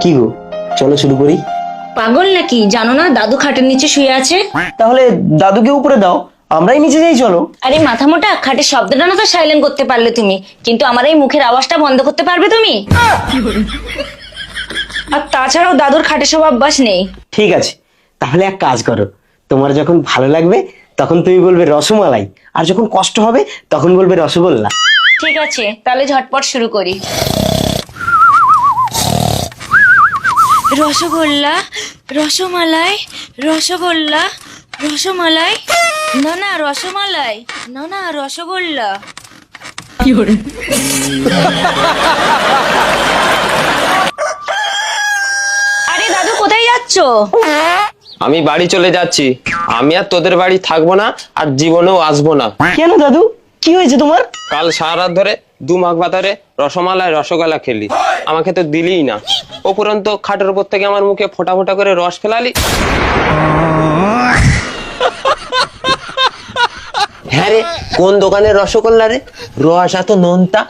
কি গো, চলো শুরু করি। পাগল নাকি? জানো না দাদু খাটের নিচে শুয়ে আছে? তাহলে দাদুকে উপরে দাও, আমরাই নিচে যাই, চলো। আরে মাথা মোটা, খাটের শব্দটা না তো সাইলেন্ট করতে পারলে তুমি, কিন্তু আমার এই মুখের আওয়াজটা বন্ধ করতে পারবে তুমি? আর তাছাড়াও দাদুর খাটে সব অভ্যাস নেই। ঠিক আছে, তাহলে এক কাজ করো, তোমার যখন ভালো লাগবে তখন তুমি বলবে রসমালাই, আর যখন কষ্ট হবে তখন বলবে রসগোল্লা। ঠিক আছে, তাহলে ঝটপট শুরু করি। রসগোল্লা, রসমালাই, রসগোল্লা, রসমালাই, না না রসমালাই, না না রসগোল্লা। আরে দাদু কোথায় যাচ্ছো? আমি বাড়ি চলে যাচ্ছি। আমি আর তোদের বাড়ি থাকবো না, আর জীবনেও আসবো না। কেন দাদু, কি হয়েছে তোমার? কাল সারা রাত ধরে দু মাঘ বাতারে রসমালাই রসগোল্লা খেলি, আমাকে তো দিলিই না। উপরন্ত খাটের উপর থেকে আমার মুখে ফোঁটা ফোঁটা করে রস ফেলালি। হ্যাঁ রে, কোন দোকানের রসগোল্লা রে? রস এত নোনতা।